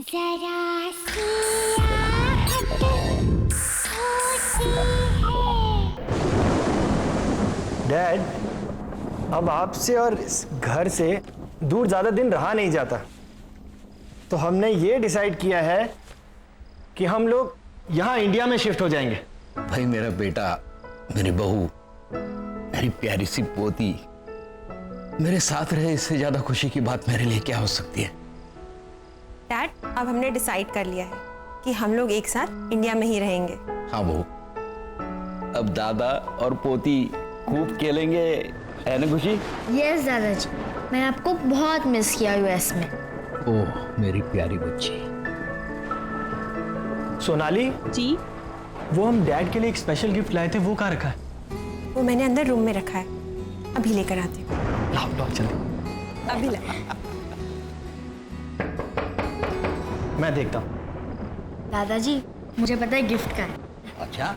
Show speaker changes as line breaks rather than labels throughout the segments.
जरा सी आहट होती है।
डैड, अब आपसे और इस घर से दूर ज्यादा दिन रहा नहीं जाता, तो हमने ये डिसाइड किया है कि हम लोग यहाँ इंडिया में शिफ्ट हो जाएंगे।
भाई मेरा बेटा, मेरी बहू, मेरी प्यारी सी पोती मेरे साथ रहे, इससे ज्यादा खुशी की बात मेरे लिए क्या हो सकती है।
डैड, अब हमने डिसाइड कर लिया है कि हम लोग एक साथ इंडिया में ही रहेंगे।
हाँ बहू, अब दादा और पोती खूब खेलेंगे, है ना खुशी?
यस दादाजी, मैंने आपको बहुत मिस किया यूएस में।
ओह मेरी प्यारी बच्ची।
सोनाली
जी,
वो हम डैड के लिए एक स्पेशल गिफ्ट लाए थे, वो कहाँ रखा है?
वो मैंने अंदर रूम में रखा है, अभी लेकर आती हूँ।
लाओ लाओ जल्दी।
अभी ला।
मैं देखता हूँ।
दादाजी, मुझे पता है गिफ्ट का है।
अच्छा,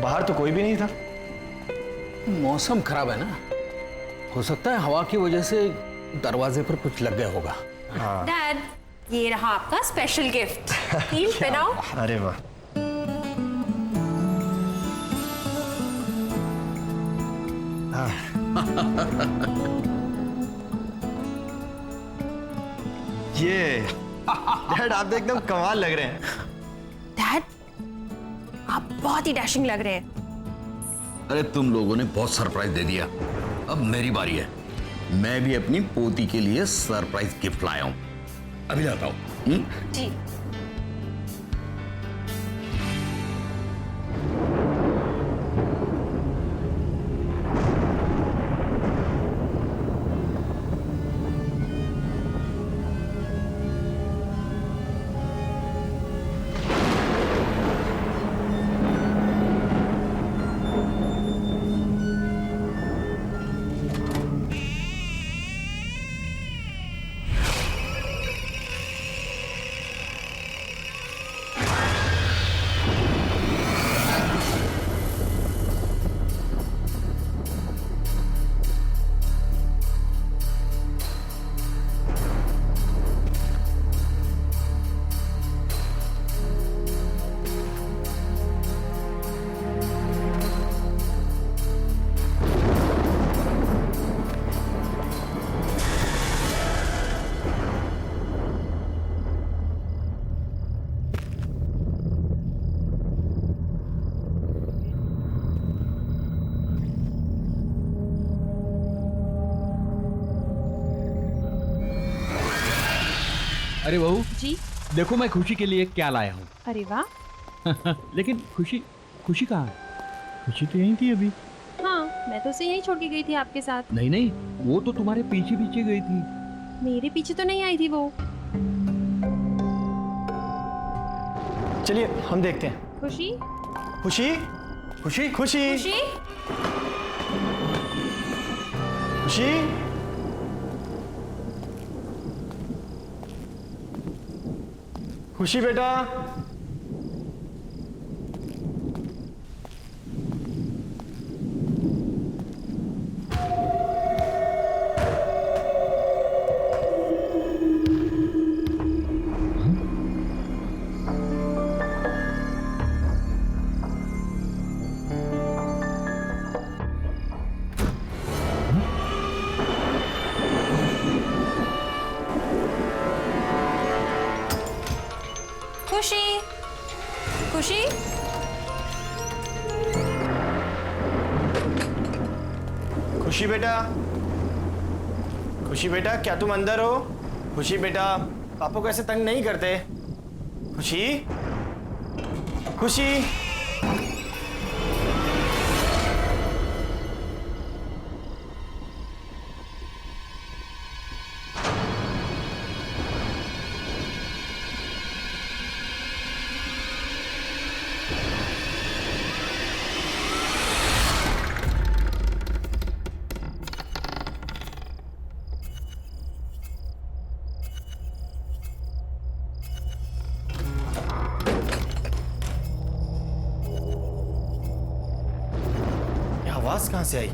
बाहर तो कोई भी नहीं था।
मौसम खराब है ना, हो सकता है हवा की वजह से दरवाजे पर कुछ लग गया होगा।
डैड, ये रहा आपका स्पेशल गिफ्ट। हील पहनाओ।
अरे वाह, ये डैड आप तो एकदम कमाल लग रहे हैं।
डैड, आप बहुत ही डैशिंग लग रहे हैं।
अरे तुम लोगों ने बहुत सरप्राइज दे दिया, अब मेरी बारी है। मैं भी अपनी पोती के लिए सरप्राइज गिफ्ट लाया हूं, अभी लाता हूं।
जी।
अरे बहू
जी।
देखो मैं खुशी के लिए क्या लाया हूँ।
अरे वाह।
लेकिन खुशी कहाँ है? खुशी तो यहीं थी अभी।
हाँ, मैं तो उसे यहीं छोड़ के गई थी आपके साथ।
नहीं नहीं, वो तो तुम्हारे पीछे पीछे गई थी।
मेरे पीछे तो नहीं आई थी वो।
चलिए हम देखते हैं।
खुशी,
खुशी खुशी खुशी
खुशी,
खुशी, खुशी बेटा,
खुशी, खुशी,
खुशी बेटा, खुशी बेटा, क्या तुम अंदर हो? खुशी बेटा, पापा को ऐसे तंग नहीं करते। खुशी, खुशी। आवाज कहां से आई?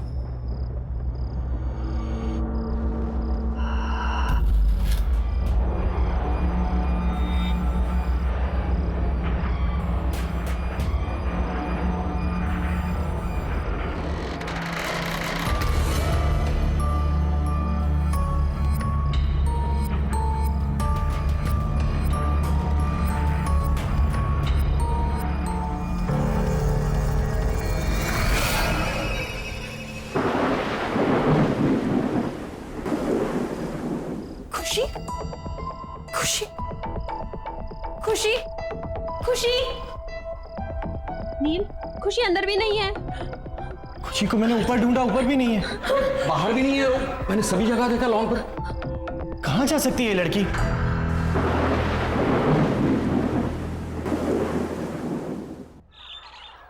खुशी, खुशी, खुशी, खुशी।
नील, खुशी अंदर भी नहीं है।
खुशी को मैंने ऊपर ढूंढा, ऊपर भी नहीं है।
बाहर भी नहीं है वो। मैंने सभी जगह देखा लॉन पर।
कहां जा सकती है ये लड़की?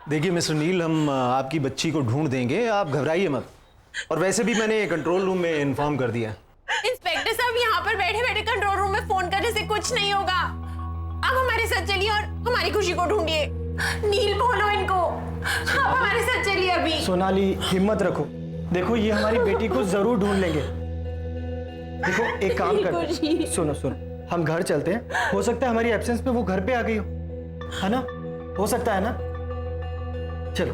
देखिए मिस्टर नील, हम आपकी बच्ची को ढूंढ देंगे, आप घबराइए मत। और वैसे भी मैंने कंट्रोल रूम में इन्फॉर्म कर दिया।
इंस्पेक्टर साहब, यहाँ पर बैठे बैठे कंट्रोल रूम में फोन करने से कुछ नहीं होगा। आप हमारे साथ चलिए और हमारी खुशी को ढूंढिए। नील, बोलो इनको, आप हमारे साथ चलिए अभी।
सोनाली, हिम्मत रखो। देखो, ये हमारी बेटी को जरूर ढूंढ लेंगे। देखो, एक काम करते हैं। सुनो सुनो, हम घर चलते हैं। हो सकता है हमारी एब्सेंस में वो घर पे आ गई हो, है ना? हो सकता है ना? चलो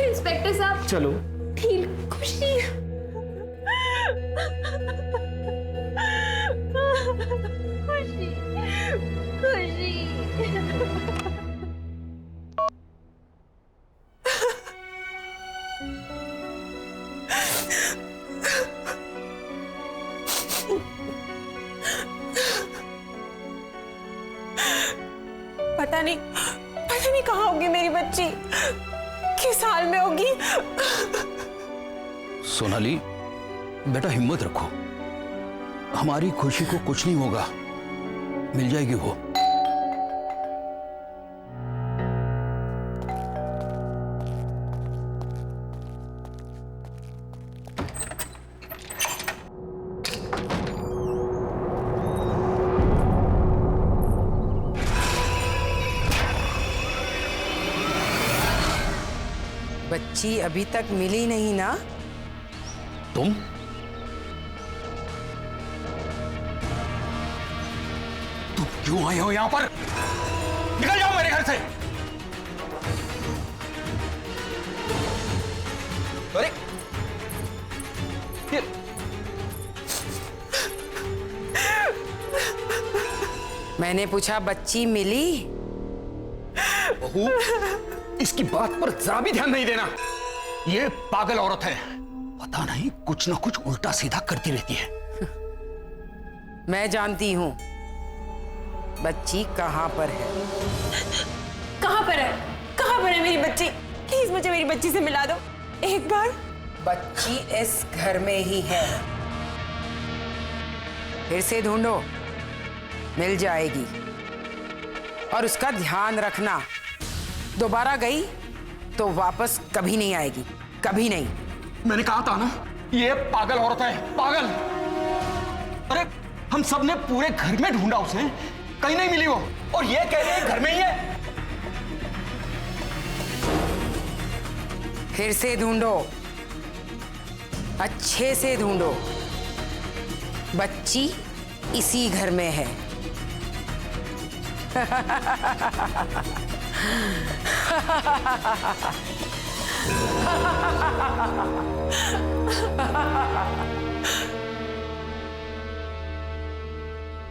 इंस्पेक्टर साहब,
चलो।
नील, खुशी। खुशी, खुशी।
पता नहीं कहाँ होगी मेरी बच्ची, किस हाल में होगी।
सोनाली, बेटा हिम्मत रखो, हमारी खुशी को कुछ नहीं होगा, मिल जाएगी वो।
बच्ची अभी तक मिली नहीं ना?
तुम क्यों आए हो यहां पर? निकल जाओ मेरे घर से।
अरे
मैंने पूछा बच्ची मिली?
बहू, इसकी बात पर जरा भी ध्यान नहीं देना। ये पागल औरत है, पता नहीं कुछ ना कुछ उल्टा सीधा करती रहती है।
मैं जानती हूं बच्ची कहां पर है।
कहां पर है? कहां पर है मेरी बच्ची? प्लीज मुझे मेरी बच्ची से मिला दो एक बार।
बच्ची इस घर में ही है, फिर से ढूंढो, मिल जाएगी। और उसका ध्यान रखना, दोबारा गई तो वापस कभी नहीं आएगी, कभी नहीं।
मैंने कहा था ना, ये पागल औरत है, पागल। अरे हम सब ने पूरे घर में ढूंढा उसे, कहीं नहीं मिली वो, और ये कह रही है घर में ही है।
फिर से ढूंढो, अच्छे से ढूंढो, बच्ची इसी घर में है।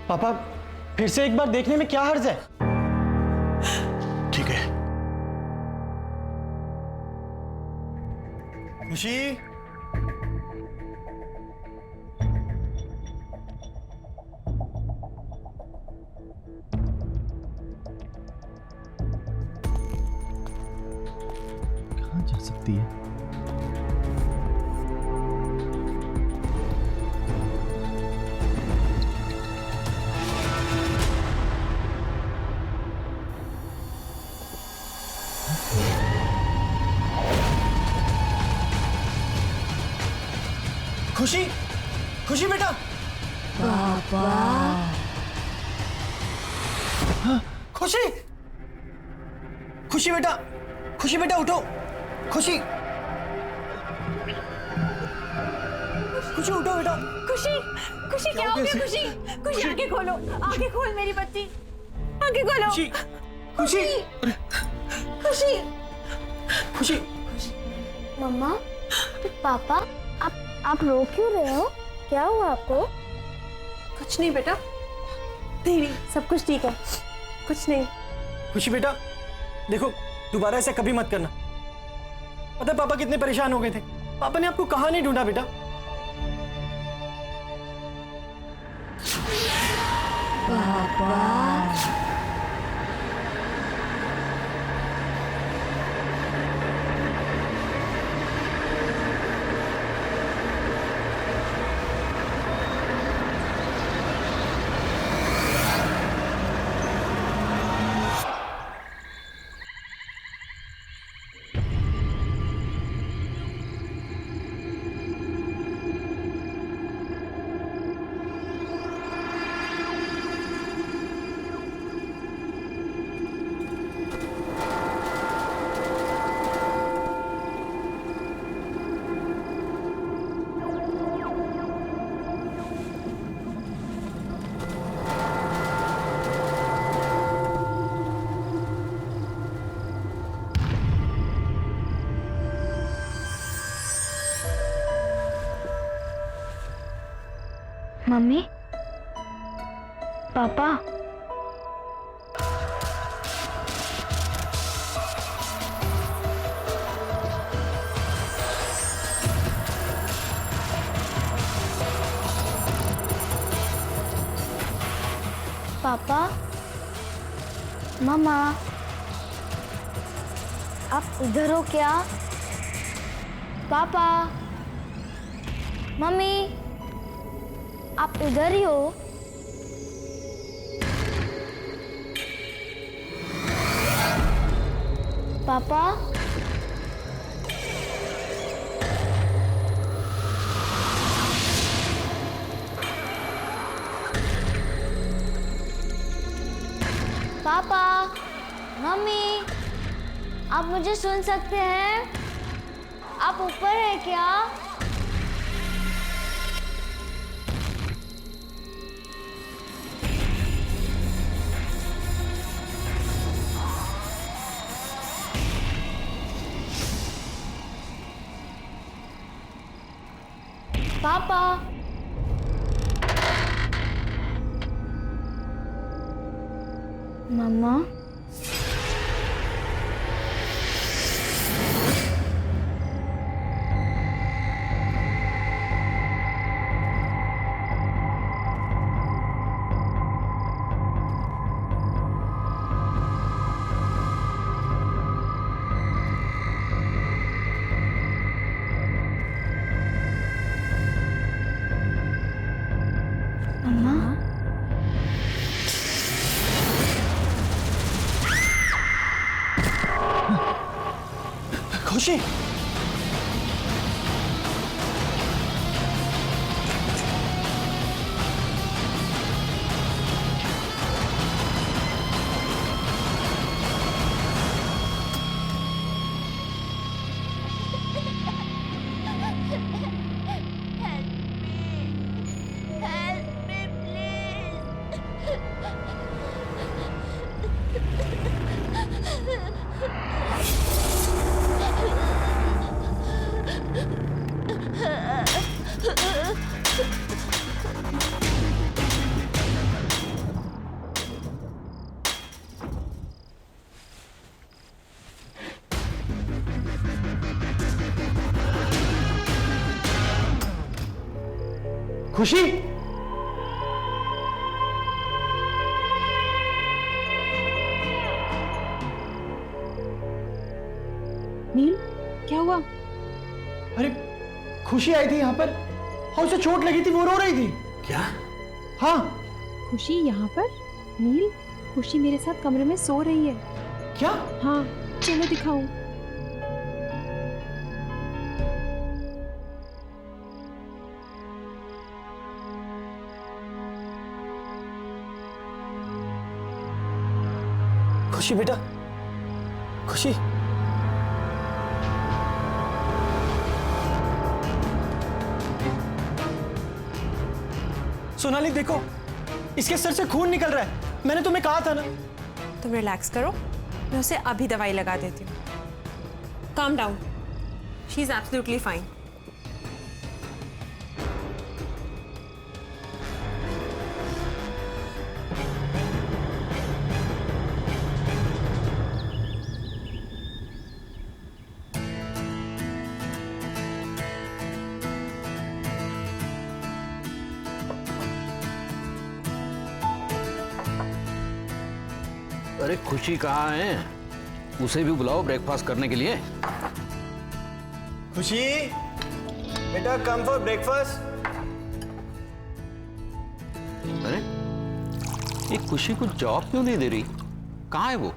पापा, फिर से एक बार देखने में क्या हर्ज है? ठीक है। खुशी,
कहाँ जा सकती है?
खुशी, खुशी बेटा। खुशी, खुशी बेटा, खुशी बेटा उठो। खुशी, खुशी उठो बेटा।
खुशी, खुशी क्या हो गया? खुशी, खुशी आंखें खोलो, आंखें खोल मेरी बच्ची, आंखें खोलो।
खुशी, खुशी,
खुशी,
खुशी।
मम्मा, पापा, आप रो क्यों रहे हो? क्या हुआ आपको?
कुछ नहीं बेटा, नहीं, सब कुछ ठीक है, कुछ नहीं।
खुशी बेटा, देखो दोबारा ऐसा कभी मत करना। पता है पापा कितने परेशान हो गए थे। पापा ने आपको कहाँ नहीं ढूंढा बेटा।
मम्मी, पापा, पापा, मम्मा, आप इधर हो क्या? पापा, मम्मी, आप इधर ही हो? पापा, पापा, मम्मी, आप मुझे सुन सकते हैं? आप ऊपर हैं क्या? पापा, मम्मा,
खुशी, खुशी,
नील, क्या हुआ?
अरे खुशी आई थी यहाँ पर और उसे चोट लगी थी, वो रो रही थी।
क्या?
हाँ।
खुशी यहाँ पर? नील, खुशी मेरे साथ कमरे में सो रही है।
क्या?
हाँ, चलो दिखाऊं।
खुशी बेटा, खुशी। सोनाली देखो, इसके सर से खून निकल रहा है। मैंने तुम्हें कहा था ना।
तुम रिलैक्स करो, मैं उसे अभी दवाई लगा देती हूँ। Calm down, she is absolutely fine.
अरे खुशी कहाँ है? उसे भी बुलाओ ब्रेकफास्ट करने के लिए।
खुशी बेटा, कम फॉर ब्रेकफास्ट।
अरे ये खुशी को जॉब क्यों नहीं दे रही? कहाँ है वो?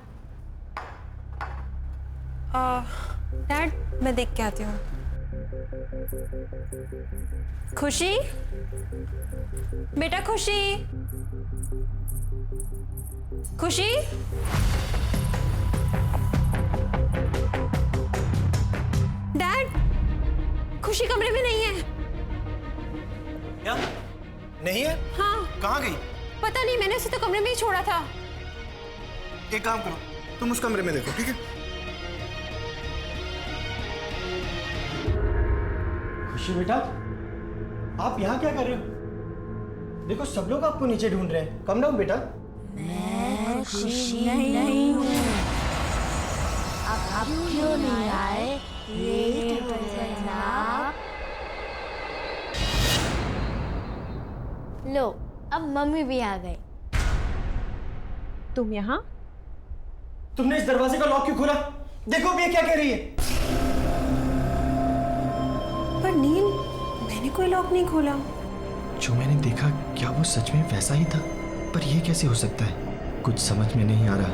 डैड, मैं देख के आती हूँ। खुशी, बेटा खुशी, खुशी, डैड, खुशी कमरे में नहीं है।
क्या? नहीं है?
हाँ,
कहाँ गई?
पता नहीं, मैंने उसे तो कमरे में ही छोड़ा था।
एक काम करो, तुम उस कमरे में देखो, ठीक है? खुशी बेटा, आप यहाँ क्या कर रहे हो? देखो सब लोग आपको नीचे ढूंढ रहे हैं। कम डाउन बेटा।
मैं खुशी नहीं हूँ। अब क्यों नहीं आए? लेट हो जाना। लो, अब मम्मी भी आ गई।
तुम यहाँ?
तुमने इस दरवाजे का लॉक क्यों खोला? देखो अब ये क्या कह रही है।
पर नील, मैंने कोई लॉक नहीं खोला।
जो मैंने देखा, क्या वो सच में वैसा ही था? पर ये कैसे हो सकता है? कुछ समझ में नहीं आ रहा।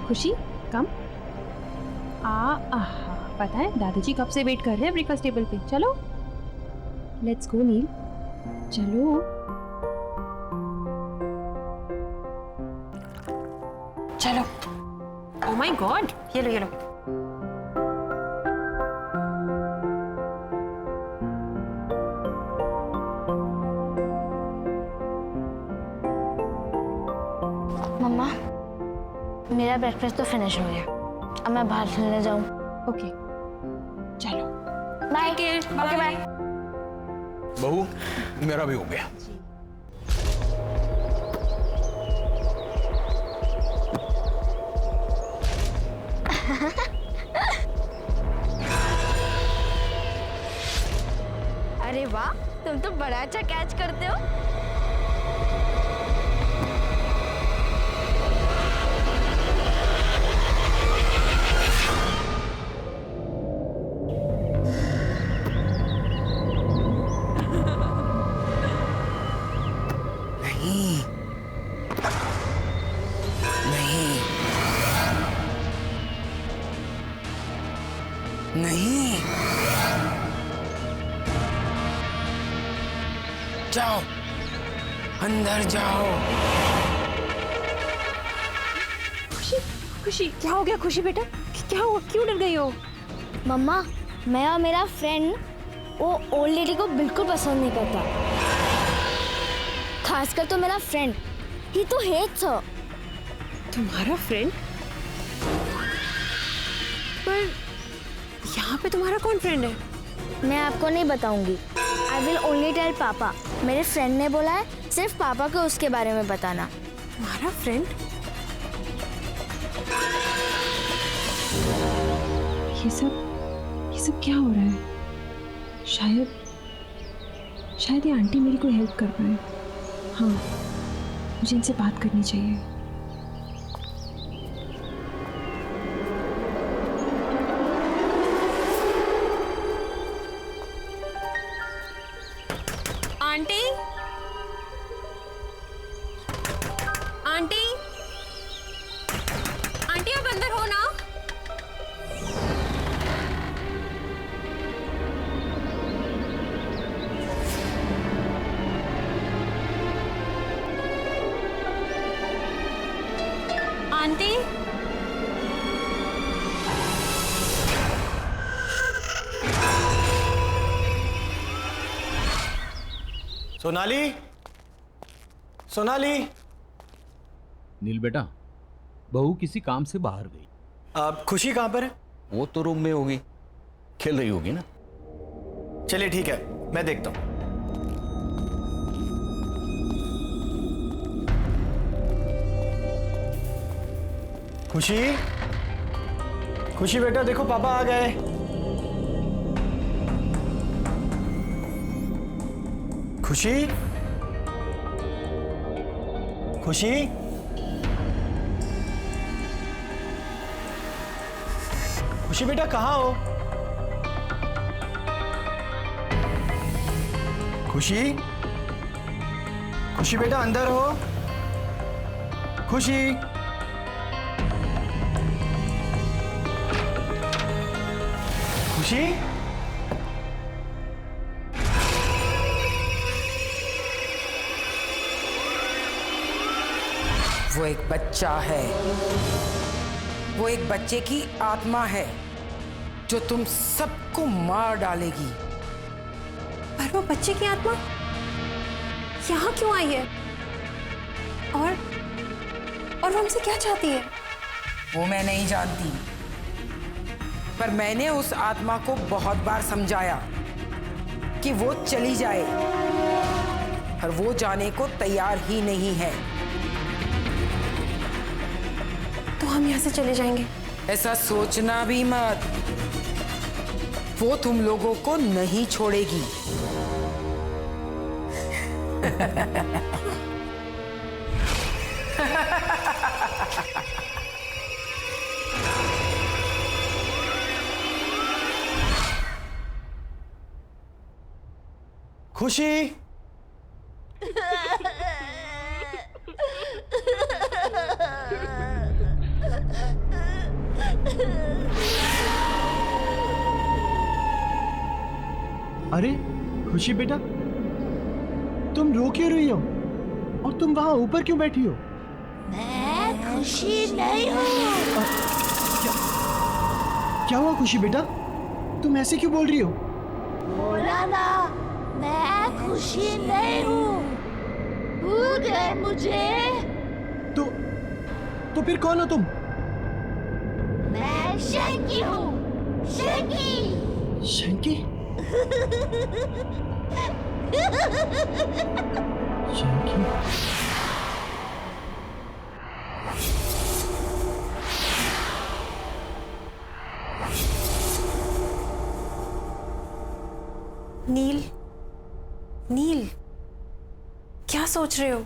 खुशी, कम। पता है दादाजी कब से वेट कर रहे हैं ब्रेकफास्ट टेबल पे। चलो, लेट्स गो नील, चलो।
चलो। ओह माय गॉड, ये लो ये लो।
मम्मा, मेरा ब्रेकफास्ट तो फिनिश हो गया। अब मैं बाहर खेलने जाऊँ।
ओके, चलो।
बाय। Okay bye.
बहू, मेरा भी हो गया।
अरे वाह, तुम तो बड़ा अच्छा कैच करते हो।
नहीं, जाओ, अंदर जाओ।
खुशी, खुशी, क्या हो गया खुशी बेटा? क्या हुआ? क्यों डर गई हो?
मम्मा, मैं और मेरा फ्रेंड वो ओल्ड लेडी को बिल्कुल पसंद नहीं करता। खासकर तो मेरा फ्रेंड, ही तो हेट्स हर।
तुम्हारा फ्रेंड? पर यहाँ पे तुम्हारा कौन फ्रेंड है?
मैं आपको नहीं बताऊंगी। आई विल ओनली टेल पापा। मेरे फ्रेंड ने बोला है सिर्फ पापा को उसके बारे में बताना।
तुम्हारा फ्रेंड?
ये सब क्या हो रहा है? शायद ये आंटी मेरी कोई हेल्प कर पाए। हाँ, मुझे इनसे बात करनी चाहिए।
आंटी, आंटी, आंटी आप अंदर हो ना? आंटी,
सोनाली, सोनाली।
नील बेटा, बहू किसी काम से बाहर गई।
अब खुशी कहाँ पर है?
वो तो रूम में होगी, खेल रही होगी ना।
चलिए ठीक है, मैं देखता हूं। खुशी, खुशी बेटा देखो पापा आ गए। खुशी, खुशी, खुशी बेटा कहाँ हो? खुशी, खुशी बेटा अंदर हो? खुशी, खुशी,
वो एक बच्चा है, वो एक बच्चे की आत्मा है जो तुम सबको मार डालेगी।
पर वो बच्चे की आत्मा यहाँ क्यों आई है? और वो हमसे क्या चाहती है?
वो मैं नहीं जानती, पर मैंने उस आत्मा को बहुत बार समझाया कि वो चली जाए, पर वो जाने को तैयार ही नहीं है।
तो हम यहाँ से चले जाएंगे?
ऐसा सोचना भी मत, वो तुम लोगों को नहीं छोड़ेगी।
खुशी, अरे खुशी बेटा, तुम रो क्यों रही हो? और तुम वहां ऊपर क्यों बैठी हो?
मैं खुशी नहीं हूँ।
क्या हुआ खुशी बेटा, तुम ऐसे क्यों बोल रही हो?
बोला ना, मैं खुशी नहीं हूँ। भूल गए मुझे?
तो फिर कौन हो तुम?
मैं शंकी हूँ, शंकी।
शंकी? शंकी?
नील, नील, क्या सोच रहे हो?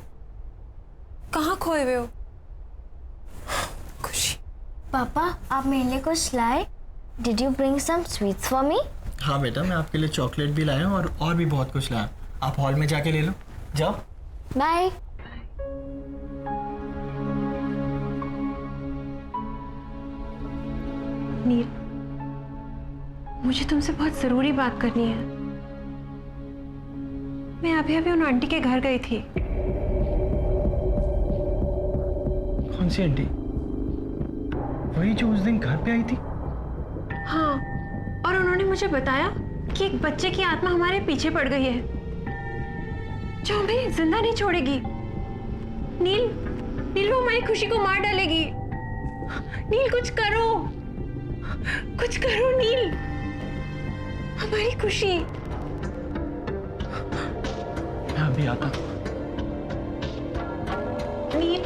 कहाँ खोए हुए हो? खुशी।
पापा, आप मेरे लिए कुछ लाए? Did you bring some sweets for me?
हाँ बेटा, मैं आपके लिए चॉकलेट भी लाया हूँ और भी बहुत कुछ लाया। आप हॉल में जाके ले लो, जाओ।
बाय।
नील, मुझे तुमसे बहुत जरूरी बात करनी है। मैं अभी अभी उन आंटी के घर गई थी।
कौन सी आंटी? वही जो उस दिन घर पे आई थी?
हाँ, और उन्होंने मुझे बताया कि एक बच्चे की आत्मा हमारे पीछे पड़ गई है जो हमें जिंदा नहीं छोड़ेगी। नील, नील, वो हमारी खुशी को मार डालेगी। नील, कुछ करो, कुछ करो नील, हमारी खुशी।
मैं अभी आता हूँ।
नील,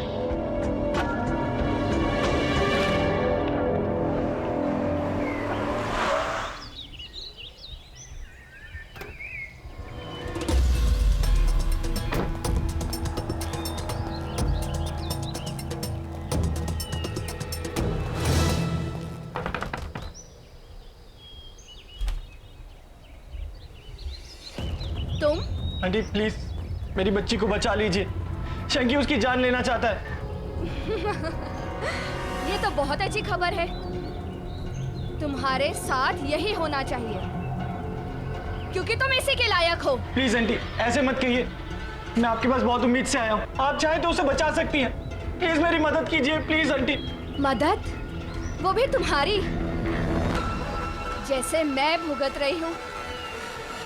आंटी प्लीज मेरी बच्ची को बचा लीजिए, शंकी उसकी जान लेना चाहता है।
ये तो बहुत अच्छी खबर है। तुम्हारे साथ यही होना चाहिए क्योंकि तुम इसी के लायक हो।
प्लीज आंटी ऐसे मत कहिए, मैं आपके पास बहुत उम्मीद से आया हूँ, आप चाहे तो उसे बचा सकती हैं। प्लीज मेरी मदद कीजिए प्लीज आंटी।
मदद? वो भी तुम्हारी? जैसे मैं भुगत रही हूँ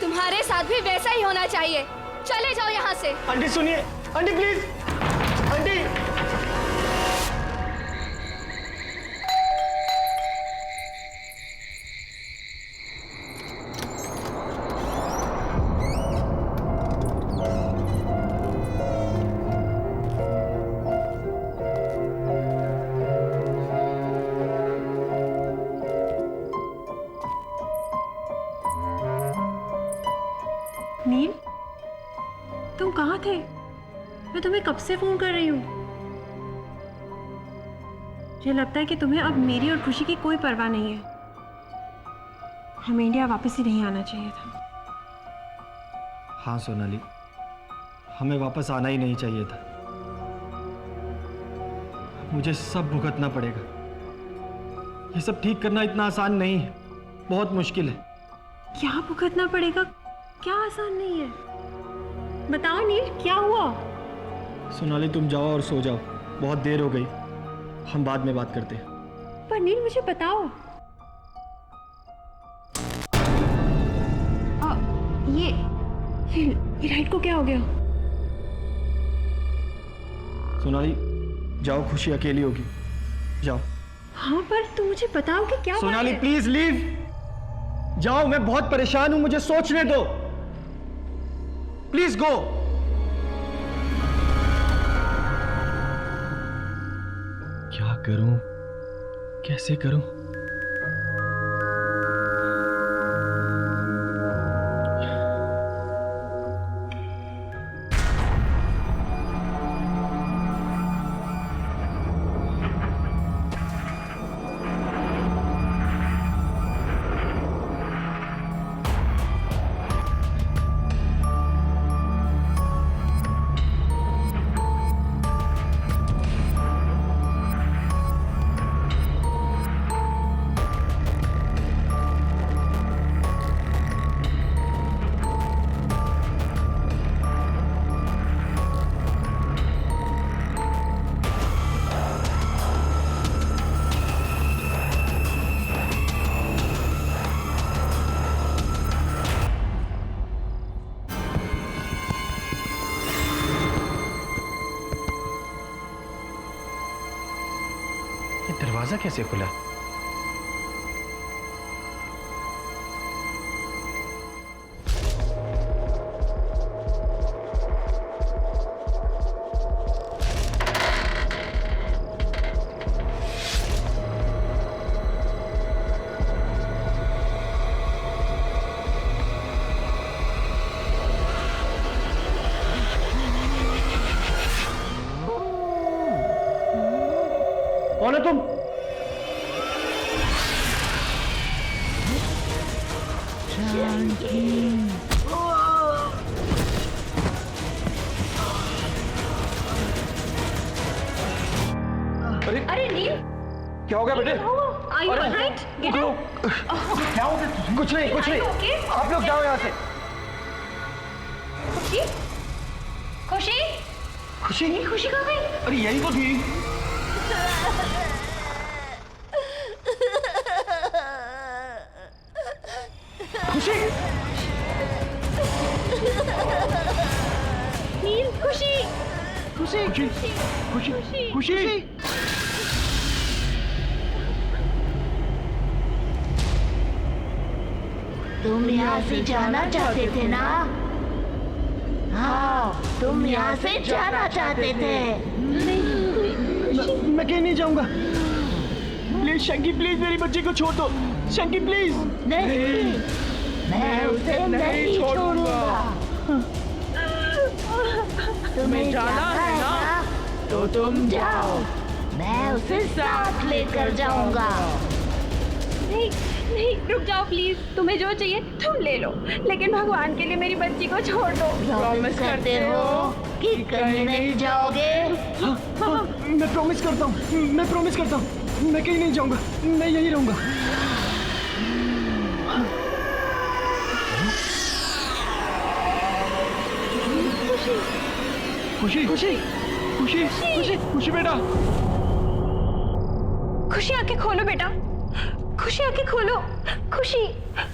तुम्हारे साथ भी वैसा ही होना चाहिए। चले जाओ यहाँ से।
आंटी सुनिए, आंटी प्लीज, आंटी।
नील, तुम कहाँ थे? मैं तुम्हें कब से फोन कर रही हूँ। मुझे लगता है कि तुम्हें अब मेरी और खुशी की कोई परवाह नहीं है। हमें इंडिया वापस ही नहीं आना चाहिए था।
हाँ सोनाली, हमें वापस आना ही नहीं चाहिए था। मुझे सब भुगतना पड़ेगा। ये सब ठीक करना इतना आसान नहीं है, बहुत मुश्किल है।
क्या भुगतना पड़ेगा? क्या आसान नहीं है? बताओ नील, क्या हुआ?
सोनाली तुम जाओ और सो जाओ, बहुत देर हो गई, हम बाद में बात करते हैं।
पर नील मुझे बताओ। ये लाइट को क्या हो गया?
सोनाली जाओ, खुशी अकेली होगी, जाओ।
हाँ पर तुम मुझे बताओ कि क्या हुआ
सोनाली
है?
प्लीज लीव, जाओ, मैं बहुत परेशान हूं, मुझे सोचने दो, प्लीज गो। क्या करूं, कैसे करूं? दरवाजा कैसे खुला? कौन है तुम?
अरे नील,
क्या हो गया बेटे?
Are you alright? Get up.
क्या हो गया? कुछ नहीं, कुछ नहीं।
Okay?
आप लोग जाओ यहाँ से।
खुशी? खुशी?
खुशी?
खुशी कहाँ गई?
अरे यही तो थी। खुशी?
नील, खुशी?
खुशी? खुशी? खुशी? खुशी?
तुम यहाँ से जाना चाहते थे ना? हाँ, तुम यहाँ से जाना चाहते थे।
मैं कहीं नहीं जाऊंगा। प्लीज शंकी, प्लीज मेरी बच्ची को छोड़ दो। शंकी प्लीज।
नहीं, मैं उसे नहीं छोड़ूंगा। तुम्हें जाना है ना? तो तुम जाओ, मैं उसे साथ लेकर जाऊंगा।
नहीं,
नहीं, रुक जाओ प्लीज। तुम्हें जो चाहिए तुम ले लो, लेकिन भगवान के लिए मेरी बच्ची को छोड़ दो।
प्रॉमिस करते हो कि कहीं नहीं जाओगे?
मैं प्रॉमिस करता हूँ, मैं प्रॉमिस करता हूँ, मैं कहीं नहीं जाऊंगा, मैं यहीं रहूंगा। खुशी खुशी खुशी खुशी खुशी बेटा,
खुशी आंखें खोलो बेटा, खुशी आंखें खोलो, खुशी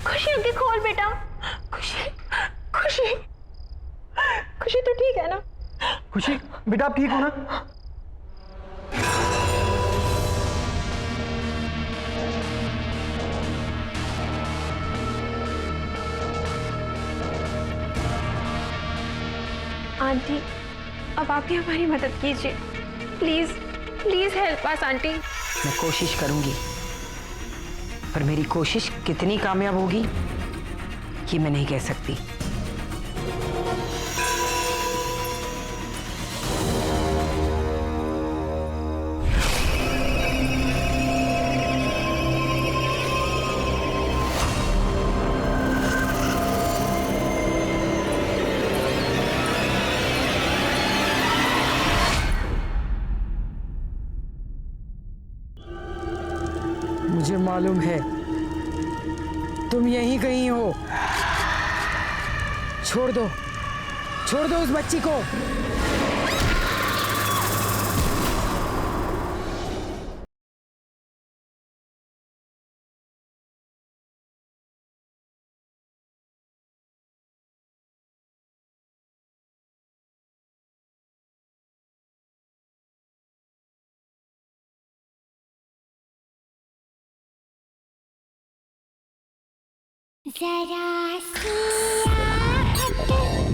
खुशी आंखें खोल बेटा, खुशी खुशी खुशी तो ठीक है ना?
खुशी बेटा आप ठीक हो ना?
आंटी, अब आप ही हमारी मदद कीजिए, please please help us aunty.
मैं कोशिश करूंगी, पर मेरी कोशिश कितनी कामयाब होगी ये मैं नहीं कह सकती।
मुझे मालूम है तुम यहीं कहीं हो। छोड़ दो उस बच्ची को।
जरा सी आहट होती है।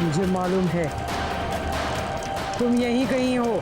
मुझे मालूम है तुम यहीं कहीं हो।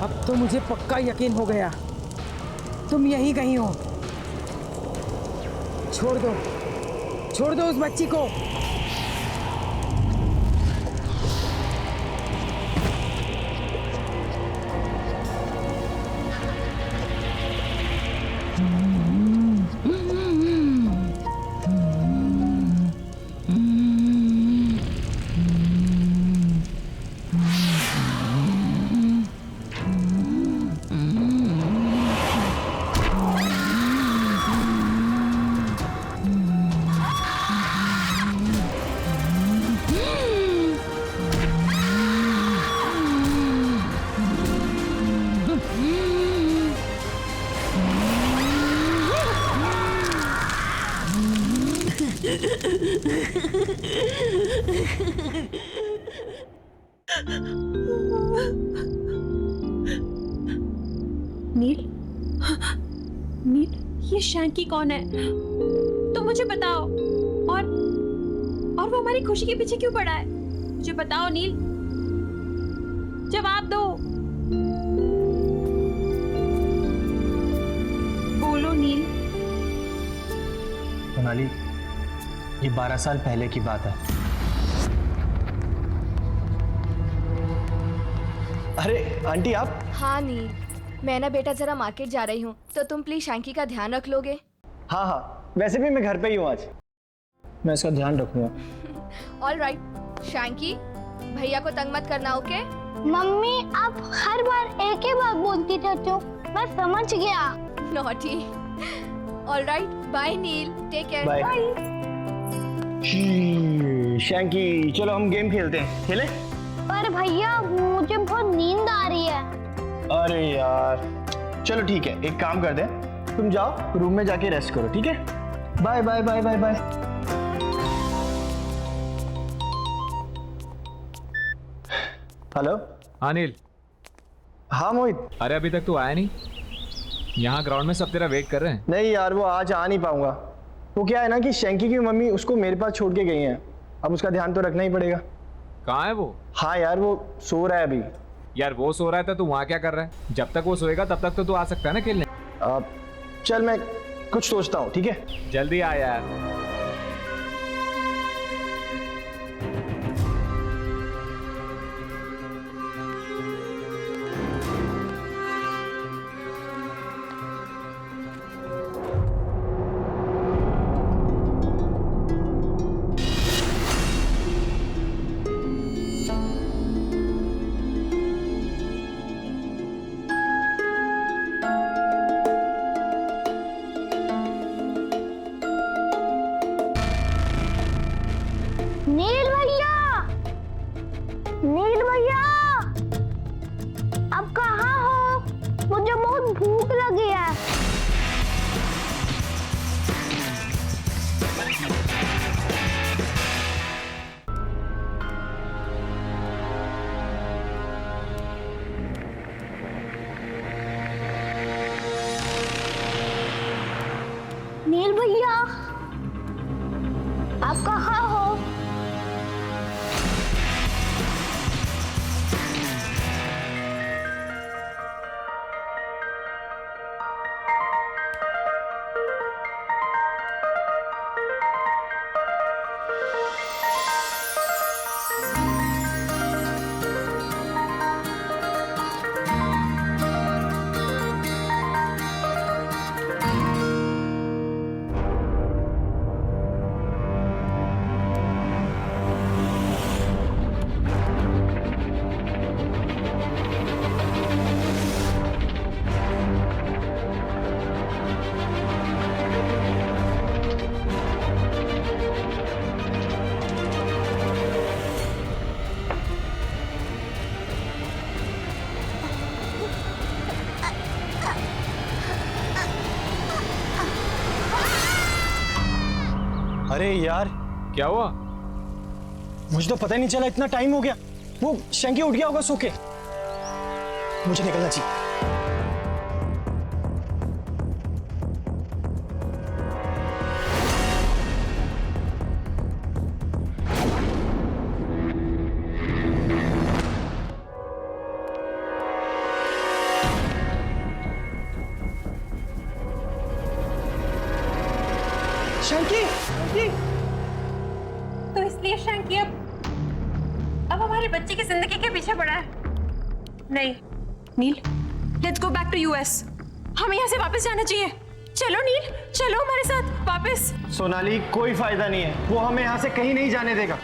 अब तो मुझे पक्का यकीन हो गया तुम यहीं कहीं हो। छोड़ दो उस बच्ची को।
नील, नील, ये शैंकी कौन है? तुम मुझे बताओ। और वो हमारी खुशी के पीछे क्यों पड़ा है? मुझे बताओ नील, जवाब दो। बोलो नील।
सोनाली, ये 12 साल पहले की बात है। अरे आंटी आप?
हाँ नील, मैं ना बेटा जरा मार्केट जा रही हूँ, तो तुम प्लीज शैंकी का ध्यान रख लोगे?
हाँ हाँ, वैसे भी मैं घर पे ही हूँ आज, मैं इसका ध्यान रखूंगा।
ऑल राइट शैंकी, भैया को तंग मत करना, ओके?
मम्मी आप हर बार एक ही बात बोलती थे तो मैं समझ गया।
नॉटी। ऑल राइट, बाय नील, टेक केयर।
बाय। शैंकी चलो हम गेम खेलते हैं, खेले?
पर भैया मुझे बहुत नींद आ रही है।
अरे यार चलो ठीक है, एक काम कर दे, तुम जाओ रूम में जाके रेस्ट करो, ठीक है? Bye bye bye bye bye. Hello.
हाँ नील।
हाँ मोहित।
अरे अभी तक तू आया नहीं? यहाँ ग्राउंड में सब तेरा वेट कर रहे हैं।
नहीं यार, वो आज आ नहीं पाऊंगा। वो क्या है ना कि शैंकी की मम्मी उसको मेरे पास छोड़ के गई हैं, अब उसका ध्यान तो रखना ही पड़ेगा।
कहाँ है वो?
हाँ यार वो सो रहा है अभी।
यार वो सो रहा है तो तू वहाँ क्या कर रहा है? जब तक वो सोएगा तब तक तो तू आ सकता है ना खेलने।
चल मैं कुछ सोचता हूँ, ठीक है?
जल्दी आ यार।
नील भैया, नील भैया, आप कहाँ हो? मुझे बहुत भूख लगी है। नील भैया, आप कहाँ हो?
अरे यार
क्या हुआ?
मुझे तो पता ही नहीं चला, इतना टाइम हो गया। वो शैंकी उठ गया होगा सो के। मुझे निकलना चाहिए। शैंकी, शैंकी।
तो इसलिए शैंकी अब हमारे बच्चे की जिंदगी के पीछे पड़ा है। नहीं Neil, let's go back to US. हमें यहाँ से वापस जाना चाहिए। चलो नील, चलो हमारे साथ वापस।
सोनाली कोई फायदा नहीं है, वो हमें यहाँ से कहीं नहीं जाने देगा।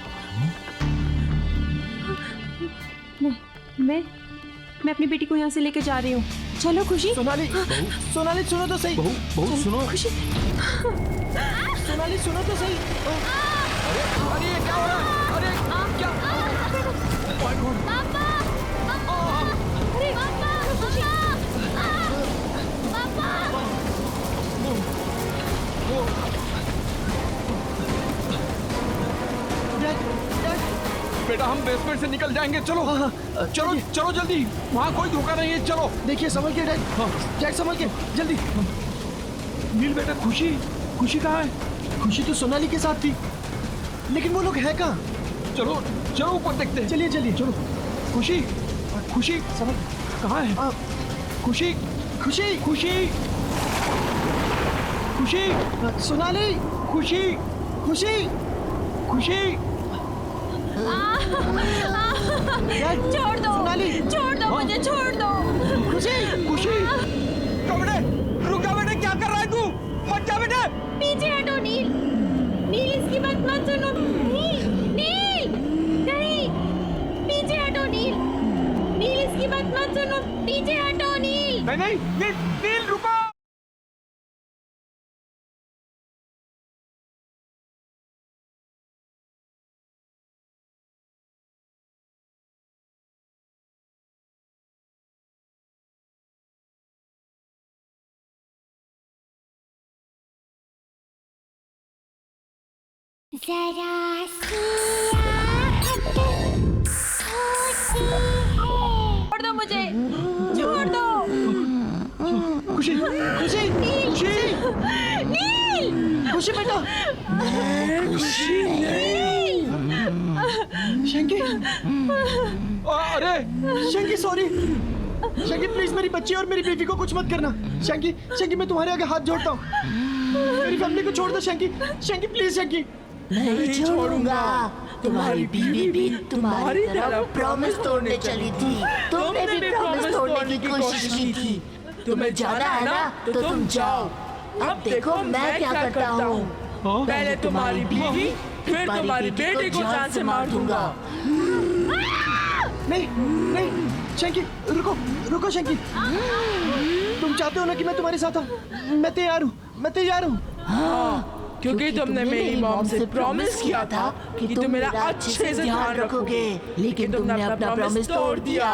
मैं अपनी बेटी को यहाँ से लेके जा रही हूँ। चलो खुशी।
सोनाली, सोनाली सुनो तो सही। बहू सुनो।
खुशी,
सोनाली सुनो तो सही।
अरे ये क्या हो रहा है? अरे क्या?
पापा, अरे पापा,
बेटा हम बेसमेंट से निकल जाएंगे, चलो। चलो चलो जल्दी, वहाँ कोई धोखा नहीं है, चलो।
देखिए संभल के डैड, जैक संभल के, जल्दी।
नील बेटा, खुशी कहाँ है?
खुशी तो सोनाली के साथ थी, लेकिन वो लोग है कहाँ?
चलो
चलो ऊपर देखते हैं। चलिए चलिए चलो। खुशी खुशी समझ कहाँ है? खुशी खुशी खुशी खुशी सोनाली खुशी खुशी खुशी
छोड़ दो
सोनाली
छोड़ दो मुझे छोड़ दो।
खुशी खुशी बेटे रुक जा बेटे, क्या कर रहा है तू? मत जा बेटे।
पीछे हटो नील। नील इसकी बात मत सुनो। नील नील नहीं, पीछे हटो नील। नील इसकी बात मत सुनो, पीछे हटो नील।
नहीं नहीं नील नील रुको।
जरा
छोड़ दो मुझे, छोड़ दो।
खुशी खुशी खुशी
नील
खुशी बेटा। खुशी शंकी। अरे शंकी सॉरी। शंकी प्लीज मेरी बच्ची और मेरी बीवी को कुछ मत करना। शंकी शंकी मैं तुम्हारे आगे हाथ जोड़ता हूँ, मेरी फैमिली को छोड़ दो शंकी। शंकी प्लीज शंकी।
नहीं छोड़ूंगा। तुम्हारी बीवी भी तुम्हारी तरह प्रॉमिस तोड़ने चली थी। तुमने भी प्रॉमिस तोड़ने की कोशिश की थी। तुम्हें जाना है ना तो तुम जाओ। अब देखो मैं क्या करता हूँ।
पहले तुम्हारी बीवी
फिर तुम्हारी बेटी को जान से मार दूंगा।
नहीं नहीं शंकी रुको रुको शंकी। तुम चाहते हो ना कि मैं तुम्हारे साथ हूँ? मैं तैयार हूँ, मैं तैयार हूँ।
हाँ, क्योंकि तुमने मेरी मॉम से प्रॉमिस किया था कि तुम मेरा अच्छे से ध्यान रखोगे, लेकिन तुमने अपना प्रॉमिस तोड़ दिया।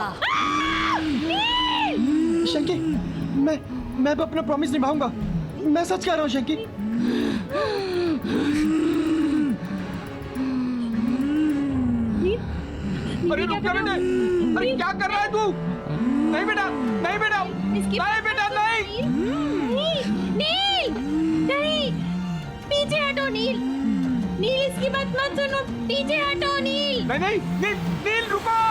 शंकी मैं अब अपना प्रॉमिस निभाऊंगा। मैं सच कह रहा हूँ शंकी। अरे रुक जा बेटे। अरे क्या कर रहा है तू? नहीं बेटा नहीं बेटा नहीं बेटा नहीं।
नील नहीं, पीछे हटो नील। नील इसकी बात मत सुनो, पीछे हटो नील।
नहीं नहीं नील नील रुको।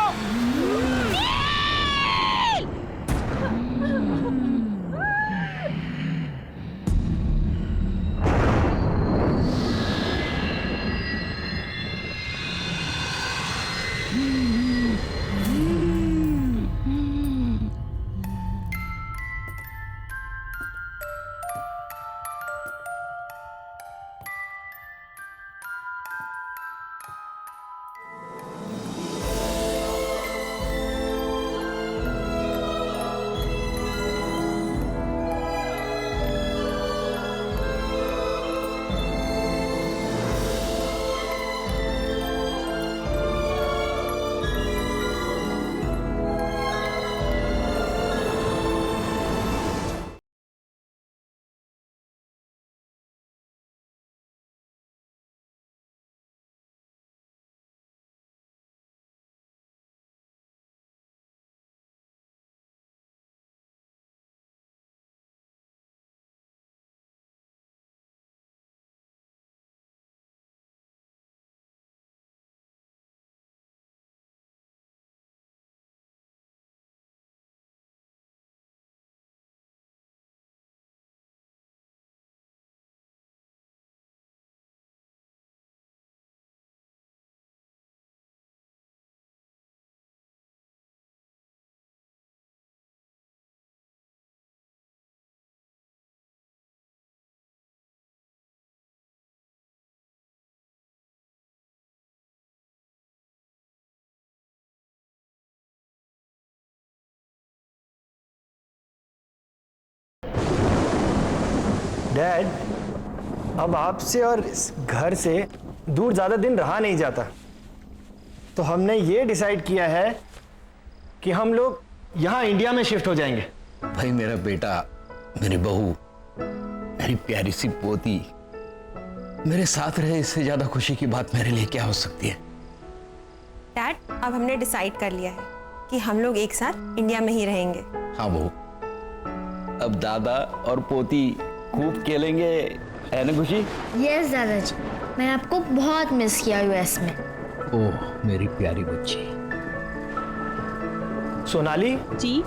डैड, अब आपसे और इस घर से दूर ज़्यादा दिन रहा नहीं जाता, तो हमने ये डिसाइड किया है कि हम लोग यहाँ इंडिया में शिफ्ट हो जाएंगे।
भाई मेरा बेटा, मेरी बहू, मेरी प्यारी सी पोती मेरे साथ रहे, इससे ज्यादा खुशी की बात मेरे लिए क्या हो सकती है।
डैड, अब हमने डिसाइड कर लिया है कि हम लोग एक साथ इंडिया में ही रहेंगे।
हाँ बहू, अब दादा और पोती खूब खेलेंगे, है ना खुशी?
यस दादाजी, मैंने आपको बहुत मिस किया यूएस में।
ओह मेरी प्यारी बच्ची।
सोनाली
जी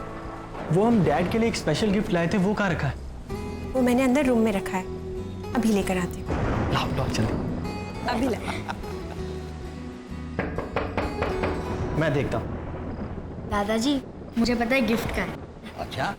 वो हम डैड के लिए एक स्पेशल गिफ्ट लाए थे, वो कहाँ रखा है?
वो मैंने अंदर रूम में रखा है, अभी लेकर आती हूँ।
लाओ लाओ जल्दी।
अभी ला।
मैं देखता हूँ।
दादाजी मुझे पता है गिफ्ट का है।
अच्छा